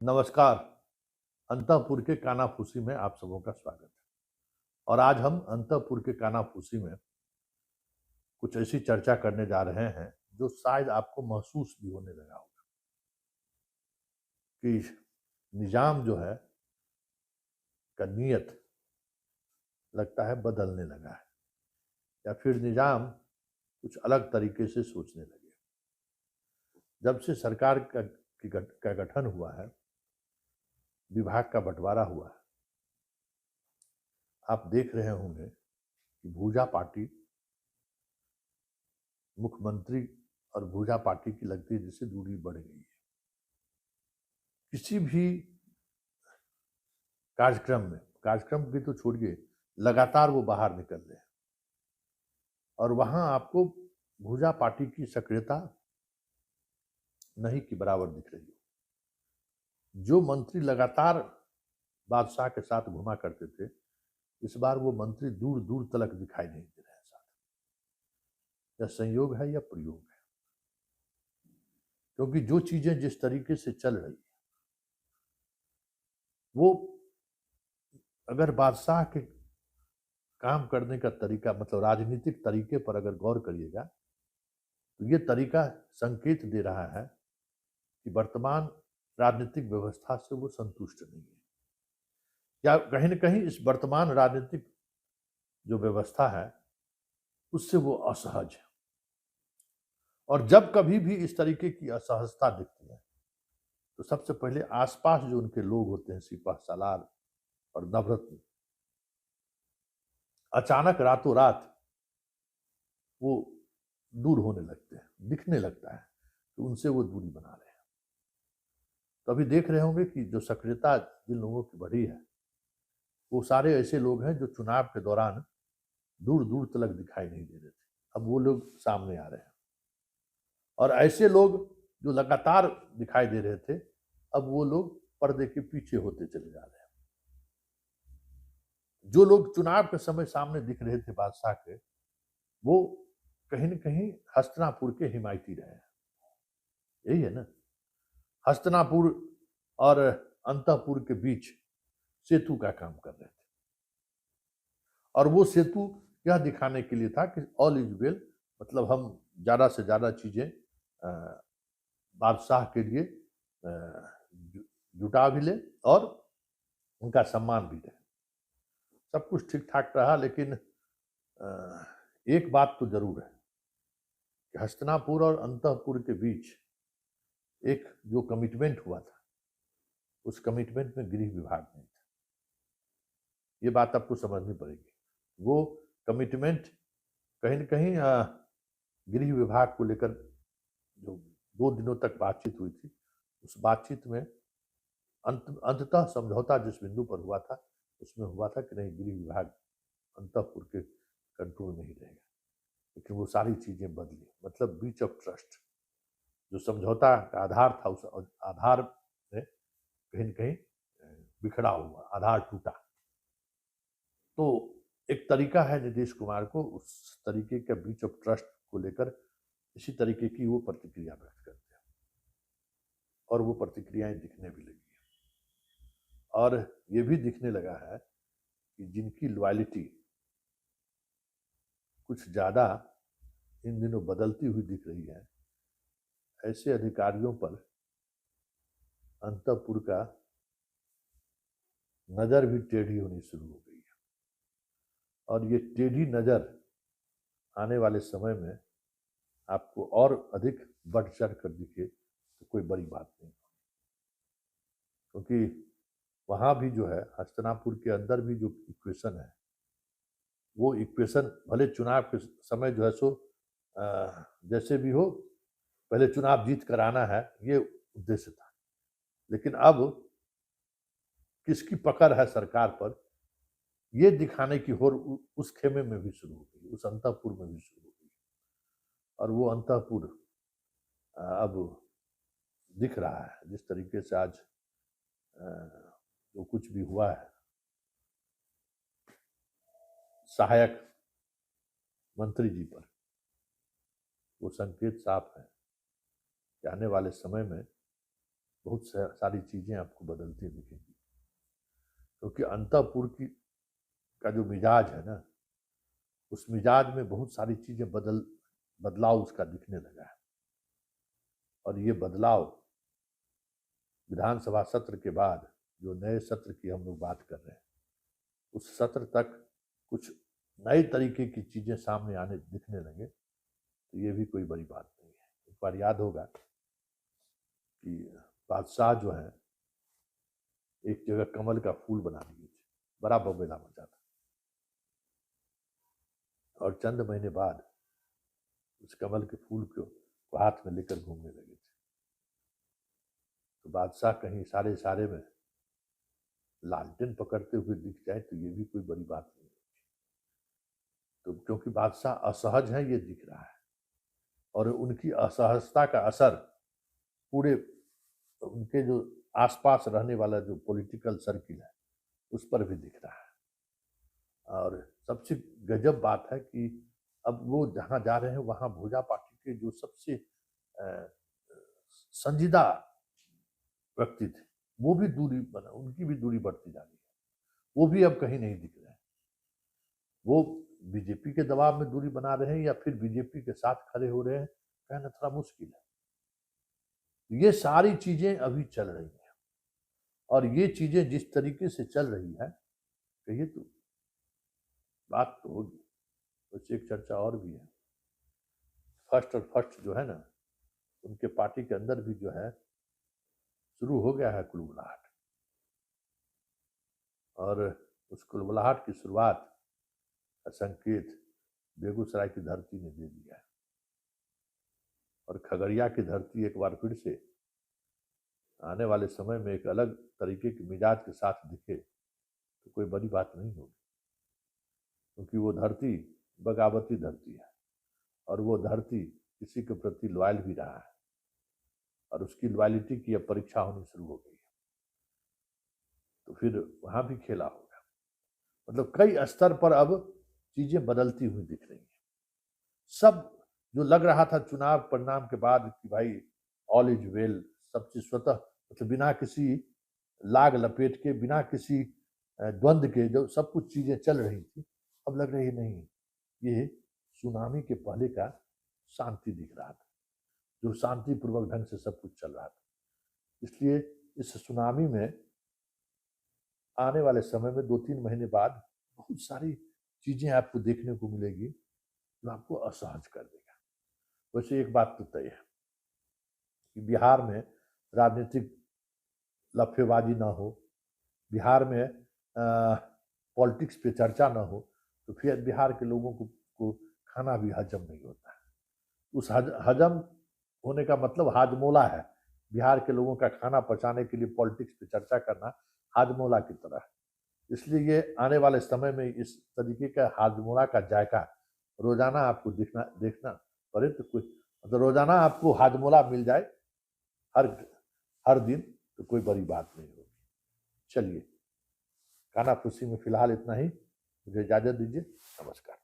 नमस्कार। अंतःपुर के कानाफूसी में आप सबों का स्वागत है। और आज हम अंतःपुर के कानाफूसी में कुछ ऐसी चर्चा करने जा रहे हैं जो शायद आपको महसूस भी होने लगा होगा कि निजाम जो है का नीयत लगता है बदलने लगा है, या फिर निजाम कुछ अलग तरीके से सोचने लगे। जब से सरकार का गठन हुआ है, विभाग का बंटवारा हुआ है, आप देख रहे होंगे कि भूजा पार्टी मुख्यमंत्री और भूजा पार्टी की लगती है जिससे दूरी बढ़ गई है। किसी भी कार्यक्रम भी तो छोड़िए, लगातार वो बाहर निकल रहे हैं और वहां आपको भूजा पार्टी की सक्रियता नहीं की बराबर दिख रही है। जो मंत्री लगातार बादशाह के साथ घुमा करते थे, इस बार वो मंत्री दूर दूर तलक दिखाई नहीं दे रहे हैं साथ। यह संयोग है या प्रयोग है? क्योंकि जो चीजें जिस तरीके से चल रही है, वो अगर बादशाह के काम करने का तरीका, मतलब राजनीतिक तरीके पर अगर गौर करिएगा, तो ये तरीका संकेत दे रहा है कि वर्तमान राजनीतिक व्यवस्था से वो संतुष्ट नहीं है, या कहीं न कहीं इस वर्तमान राजनीतिक जो व्यवस्था है उससे वो असहज है। और जब कभी भी इस तरीके की असहजता दिखती है, तो सबसे पहले आसपास जो उनके लोग होते हैं, सिपह सालार और नवरत्न, अचानक रातों रात वो दूर होने लगते हैं। दिखने लगता है कि उनसे वो दूरी बना रहे हैं। तो अभी देख रहे होंगे कि जो सक्रियता जिन लोगों की बढ़ी है, वो सारे ऐसे लोग हैं जो चुनाव के दौरान दूर दूर तलक दिखाई नहीं दे रहे थे। अब वो लोग सामने आ रहे हैं, और ऐसे लोग जो लगातार दिखाई दे रहे थे, अब वो लोग पर्दे के पीछे होते चले जा रहे हैं। जो लोग चुनाव के समय सामने दिख रहे थे बादशाह के, वो कहीं न कहीं हस्तिनापुर के हिमायती रहे हैं। यही है ना? हस्तिनापुर और अंतःपुर के बीच सेतु का काम कर रहे थे, और वो सेतु यह दिखाने के लिए था कि ऑल इज वेल, मतलब हम ज्यादा से ज्यादा चीजें बादशाह के लिए जुटा भी ले और उनका सम्मान भी रहे। सब कुछ ठीक ठाक रहा, लेकिन एक बात तो जरूर है कि हस्तिनापुर और अंतःपुर के बीच एक जो कमिटमेंट हुआ था, उस कमिटमेंट में गृह विभाग नहीं था। ये बात आपको समझनी पड़ेगी। वो कमिटमेंट कहीं न कहीं गृह विभाग को लेकर जो 2 दिनों तक बातचीत हुई थी, उस बातचीत में अंततः समझौता जिस बिंदु पर हुआ था, उसमें हुआ था कि नहीं, गृह विभाग अंतःपुर के कंट्रोल में ही रहेगा। लेकिन वो सारी चीजें बदली, मतलब ब्रीच ऑफ ट्रस्ट, जो समझौता का आधार था, उस आधार में कहीं न कहीं बिखरा हुआ, आधार टूटा। तो एक तरीका है नीतीश कुमार को उस तरीके का ब्रीच ऑफ ट्रस्ट को लेकर इसी तरीके की वो प्रतिक्रिया व्यक्त करते हैं, और वो प्रतिक्रियाएं दिखने भी लगी है। और ये भी दिखने लगा है कि जिनकी लॉयल्टी कुछ ज्यादा इन दिनों बदलती हुई दिख रही है, ऐसे अधिकारियों पर अंतःपुर का नजर भी टेढ़ी होनी शुरू हो गई है। और ये टेढ़ी नजर आने वाले समय में आपको और अधिक बढ़ चढ़ कर दिखे तो कोई बड़ी बात नहीं, क्योंकि वहां भी जो है, हस्तिनापुर के अंदर भी जो इक्वेशन है, वो इक्वेशन भले चुनाव के समय जो है सो जैसे भी हो, पहले चुनाव जीत कर आना है, ये उद्देश्य था। लेकिन अब किसकी पकड़ है सरकार पर, ये दिखाने की होड़ उस खेमे में भी शुरू हो गई, उस अंतःपुर में भी शुरू हो गई। और वो अंतःपुर अब दिख रहा है जिस तरीके से आज जो कुछ भी हुआ है, सहायक मंत्री जी पर, वो संकेत साफ है कि आने वाले समय में बहुत सारी चीज़ें आपको बदलती दिखेंगी, क्योंकि अंतःपुर की का जो मिजाज है ना, उस मिजाज में बहुत सारी चीज़ें बदलाव उसका दिखने लगा है। और ये बदलाव विधानसभा सत्र के बाद जो नए सत्र की हम लोग बात कर रहे हैं, उस सत्र तक कुछ नए तरीके की चीज़ें सामने आने दिखने लगे, तो ये भी कोई बड़ी बात नहीं है। एक बार याद होगा कि बादशाह जो है एक जगह कमल का फूल बना दिए थे, बड़ा बबेला मचा था, और चंद महीने बाद उस कमल के फूल को हाथ में लेकर घूमने लगे थे। तो बादशाह कहीं इशारे इशारे में लालटेन पकड़ते हुए दिख जाए तो ये भी कोई बड़ी बात नहीं है। तो क्योंकि बादशाह असहज है ये दिख रहा है, और उनकी असहजता का असर पूरे उनके जो आसपास रहने वाला जो पॉलिटिकल सर्किल है उस पर भी दिख रहा है। और सबसे गजब बात है कि अब वो जहाँ जा रहे हैं वहाँ भोजा पार्टी के जो सबसे संजीदा व्यक्ति थे, वो भी उनकी भी दूरी बढ़ती जा रही है। वो भी अब कहीं नहीं दिख रहे हैं। वो बीजेपी के दबाव में दूरी बना रहे हैं या फिर बीजेपी के साथ खड़े हो रहे हैं, कहना थोड़ा मुश्किल है। ये सारी चीजें अभी चल रही हैं, और ये चीजें जिस तरीके से चल रही है, कहिए तो बात तो होगी। वैसे एक चर्चा और भी है, फर्स्ट जो है ना, उनके पार्टी के अंदर भी जो है शुरू हो गया है कुलबुलाहट, और उस कुलबुलाहट की शुरुआत का संकेत बेगूसराय की धरती ने दे दिया है। और खगड़िया की धरती एक बार फिर से आने वाले समय में एक अलग तरीके के मिजाज के साथ दिखे तो कोई बड़ी बात नहीं होगी, क्योंकि वो धरती बगावती धरती है, और वो धरती किसी के प्रति लॉयल भी रहा है, और उसकी लॉयलिटी की अब परीक्षा होनी शुरू हो गई है। तो फिर वहां भी खेला होगा। मतलब कई स्तर पर अब चीजें बदलती हुई दिख रही हैं। सब जो लग रहा था चुनाव परिणाम के बाद कि भाई ऑल इज वेल, सब चीज स्वतः मतलब बिना किसी लाग लपेट के, बिना किसी द्वंद्व के जो सब कुछ चीजें चल रही थी, अब लग रही नहीं, ये सुनामी के पहले का शांति दिख रहा था, जो शांतिपूर्वक ढंग से सब कुछ चल रहा था। इसलिए इस सुनामी में आने वाले समय में 2-3 महीने बाद बहुत सारी चीजें आपको देखने को मिलेगी जो आपको असहज कर देगा। वैसे एक बात तो तय है कि बिहार में राजनीतिक लफेबाजी ना हो, बिहार में पॉलिटिक्स पे चर्चा ना हो, तो फिर बिहार के लोगों को खाना भी हजम नहीं होता है। उस हजम होने का मतलब हाजमोला है। बिहार के लोगों का खाना पचाने के लिए पॉलिटिक्स पे चर्चा करना हाजमोला की तरह है। इसलिए ये आने वाले समय में इस तरीके का हाजमोला का जायका रोजाना आपको देखना पड़े तो कुछ मतलब रोजाना आपको हाजमोला मिल जाए हर हर दिन, तो कोई बड़ी बात नहीं होगी। चलिए, खाना खुशी में फिलहाल इतना ही, मुझे इजाजत दीजिए। नमस्कार।